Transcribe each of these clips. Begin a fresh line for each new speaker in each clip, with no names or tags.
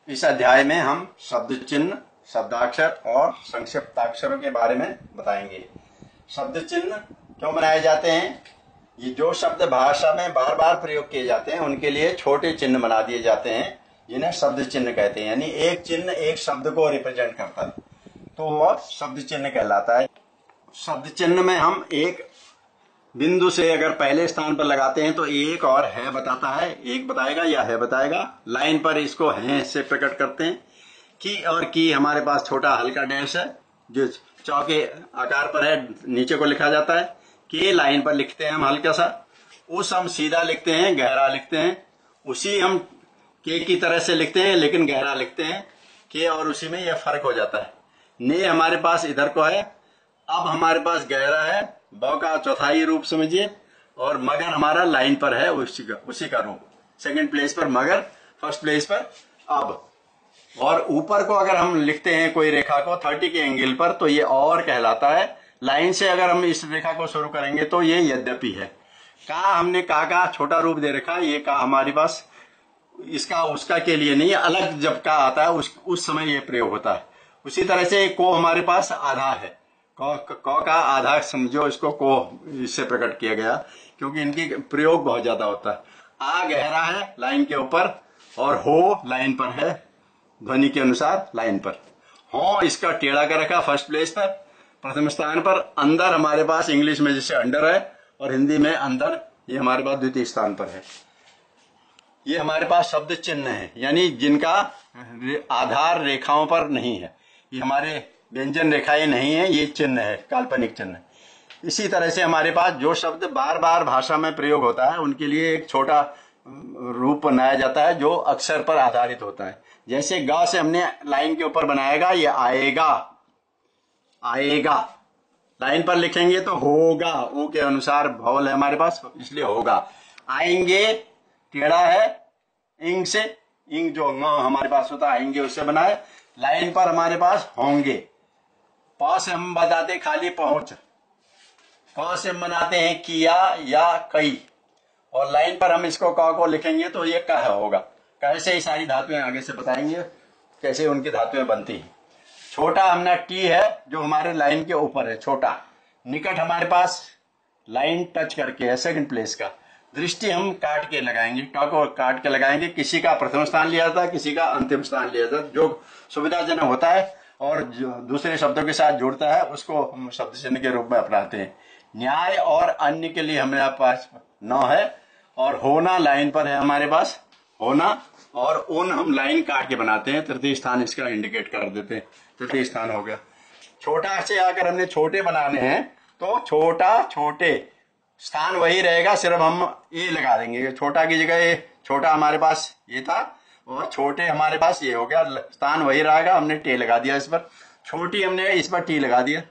इस अध्याय में हम शब्द चिन्ह, शब्दाक्षर और संक्षिप्ताक्षरों के बारे में बताएंगे। शब्द चिन्ह क्यों बनाए जाते हैं? ये जो शब्द भाषा में बार बार प्रयोग किए जाते हैं उनके लिए छोटे चिन्ह बना दिए जाते हैं, जिन्हें शब्द चिन्ह कहते हैं। यानी एक चिन्ह एक शब्द को रिप्रेजेंट करता है, तो वह शब्द चिन्ह कहलाता है। शब्द चिन्ह में हम एक बिंदु से अगर पहले स्थान पर लगाते हैं तो एक और है बताता है, एक बताएगा या है बताएगा। लाइन पर इसको है से प्रकट करते हैं। की और की हमारे पास छोटा हल्का डैश है जो चौके आकार पर है, नीचे को लिखा जाता है। के लाइन पर लिखते हैं हम हल्का सा। उस हम सीधा लिखते हैं, गहरा लिखते हैं। उसी हम के की तरह से लिखते हैं लेकिन गहरा लिखते हैं। के और उसी में यह फर्क हो जाता है। ने हमारे पास इधर को है, अब हमारे पास गहरा है, ब का चौथाई रूप समझिए, और मगर हमारा लाइन पर है उसी का रूप। सेकंड प्लेस पर मगर, फर्स्ट प्लेस पर अब। और ऊपर को अगर हम लिखते हैं कोई रेखा को 30 के एंगल पर तो ये और कहलाता है। लाइन से अगर हम इस रेखा को शुरू करेंगे तो ये यद्यपि है। का हमने का छोटा रूप दे रखा है, ये का हमारे पास इसका उसका के लिए नहीं है, अलग जब का आता है उस समय ये प्रयोग होता है। उसी तरह से को हमारे पास आधा है, क का आधा समझो, इसको को इससे प्रकट किया गया क्योंकि इनकी प्रयोग बहुत ज्यादा होता है। आ गहरा है लाइन के ऊपर और हो लाइन पर है, ध्वनि के अनुसार लाइन पर। हो इसका टेढ़ा कर रखा फर्स्ट प्लेस पर, प्रथम स्थान पर। अंदर हमारे पास इंग्लिश में जैसे अंडर है और हिंदी में अंदर, ये हमारे पास द्वितीय स्थान पर है। ये हमारे पास शब्द चिन्ह है, यानी जिनका आधार रेखाओं पर नहीं है। ये हमारे व्यंजन रेखाएं नहीं है, ये चिन्ह है, काल्पनिक चिन्ह। इसी तरह से हमारे पास जो शब्द बार बार भाषा में प्रयोग होता है उनके लिए एक छोटा रूप बनाया जाता है जो अक्षर पर आधारित होता है। जैसे गा से हमने लाइन के ऊपर बनाएगा, ये आएगा, आएगा। लाइन पर लिखेंगे तो होगा, ओ के अनुसार भौल है हमारे पास इसलिए होगा। आएंगे टेढ़ा है, इंग से, इंग जो हमारे पास होता है आएंगे उससे बना है। लाइन पर हमारे पास होंगे। प से हम बताते खाली पहुंच, क से हम बनाते हैं किया या कई, और लाइन पर हम इसको क को लिखेंगे तो ये कह होगा। कैसे ही सारी धातुएं आगे से बताएंगे कैसे उनकी धातुएं बनती हैं। छोटा हमने टी है जो हमारे लाइन के ऊपर है, छोटा। निकट हमारे पास लाइन टच करके है, सेकंड प्लेस का। दृष्टि हम काट के लगाएंगे, ट को काट के लगाएंगे। किसी का प्रथम स्थान लिया जाता है, किसी का अंतिम स्थान लिया जाता है। जो सुविधाजनक होता है और जो दूसरे शब्दों के साथ जुड़ता है उसको हम शब्द चिन्ह के रूप में अपनाते हैं। न्याय और अन्य के लिए हमारे पास न है, और होना लाइन पर है हमारे पास, होना। और उन हम लाइन काट के बनाते हैं, तृतीय स्थान इसका इंडिकेट कर देते हैं, तृतीय स्थान हो गया। छोटा से आकर हमने छोटे बनाने हैं तो छोटा छोटे स्थान वही रहेगा, सिर्फ हम ए लगा देंगे। छोटा की जगह ए, छोटा हमारे पास ये था और छोटे हमारे पास ये हो गया, स्थान वही रहेगा, हमने टे लगा दिया इस पर। छोटी हमने इस पर टी लगा दिया।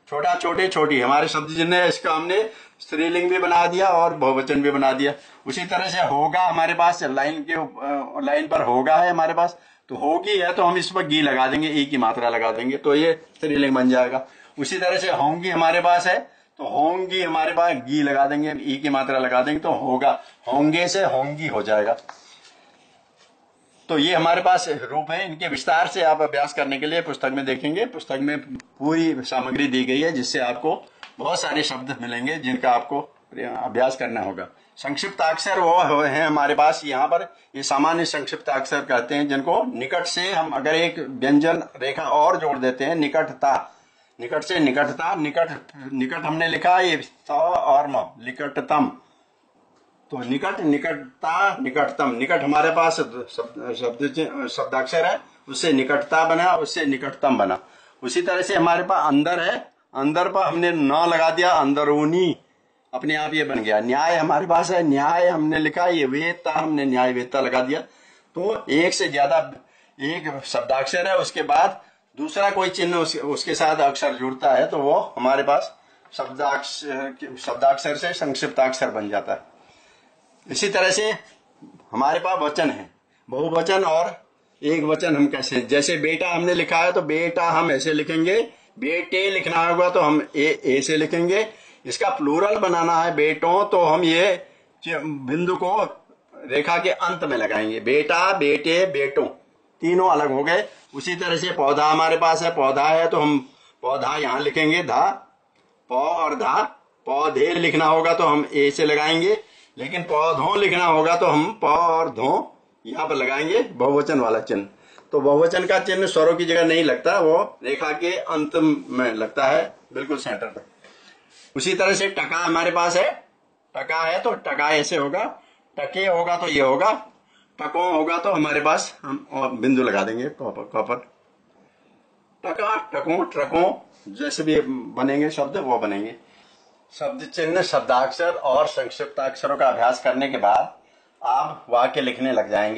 छोटा छोटे छोटी हमारे शब्द चिन्ह है, इसका हमने स्त्रीलिंग भी बना दिया और बहुवचन भी बना दिया। उसी तरह से होगा हमारे पास लाइन पर होगा है हमारे पास, तो होगी है तो हम इस पर गी लगा देंगे, ई की मात्रा लगा देंगे तो ये स्त्रीलिंग बन जाएगा। उसी तरह से होंगी हमारे पास है तो होंगी हमारे पास गी लगा देंगे, ई की मात्रा लगा देंगे तो होगा, होंगे से होंगी हो जाएगा। तो ये हमारे पास रूप है। इनके विस्तार से आप अभ्यास करने के लिए पुस्तक में देखेंगे। पुस्तक में पूरी सामग्री दी गई है जिससे आपको बहुत सारे शब्द मिलेंगे जिनका आपको अभ्यास करना होगा। संक्षिप्ताक्षर वो है हमारे पास यहाँ पर, ये सामान्य संक्षिप्ताक्षर कहते हैं जिनको निकट से हम अगर एक व्यंजन रेखा और जोड़ देते हैं, निकटता, निकट से निकटता, निकट हमने लिखा ये त और म, निकटतम, तो निकट, निकटता, निकटतम। निकट हमारे पास शब्दाक्षर है, उससे निकटता बना, उससे निकटतम बना। उसी तरह से हमारे पास अंदर है, अंदर पर हमने न लगा दिया, अंदरूनी, अपने आप ये बन गया। न्याय हमारे पास है, न्याय हमने लिखा, ये वेदता, हमने न्याय वेदता लगा दिया। तो एक से ज्यादा एक शब्दाक्षर है, उसके बाद दूसरा कोई चिन्ह उसके साथ अक्षर जुड़ता है तो वो हमारे पास शब्दाक्षर से संक्षिप्ताक्षर बन जाता है। इसी तरह से हमारे पास वचन है, बहुवचन और एक वचन हम कैसे, जैसे बेटा हमने लिखा है तो बेटा हम ऐसे लिखेंगे, बेटे लिखना होगा तो हम ए से लिखेंगे। इसका प्लूरल बनाना है बेटों तो हम ये बिंदु को रेखा के अंत में लगाएंगे, बेटा, बेटे, बेटों। तीनों अलग हो गए। उसी तरह से पौधा हमारे पास है, पौधा है तो हम पौधा यहां लिखेंगे धा, पौ और धा। पौधे लिखना होगा तो हम ए से लगाएंगे, लेकिन पौधों लिखना होगा तो हम पौ और धो यहां पर लगाएंगे बहुवचन वाला चिन्ह। तो बहुवचन का चिन्ह स्वरों की जगह नहीं लगता, वो रेखा के अंत में लगता है, बिल्कुल सेंटर पर। उसी तरह से टका हमारे पास है, टका है तो टका ऐसे होगा, टके होगा तो ये होगा, टकों होगा तो हमारे पास हम और बिंदु लगा देंगे कॉपर। टका, टकों, ट्रकों जैसे भी बनेंगे शब्द वो बनेंगे। शब्द चिन्ह, शब्दाक्षर और संक्षिप्ताक्षरों का अभ्यास करने के बाद आप वाक्य लिखने लग जाएंगे।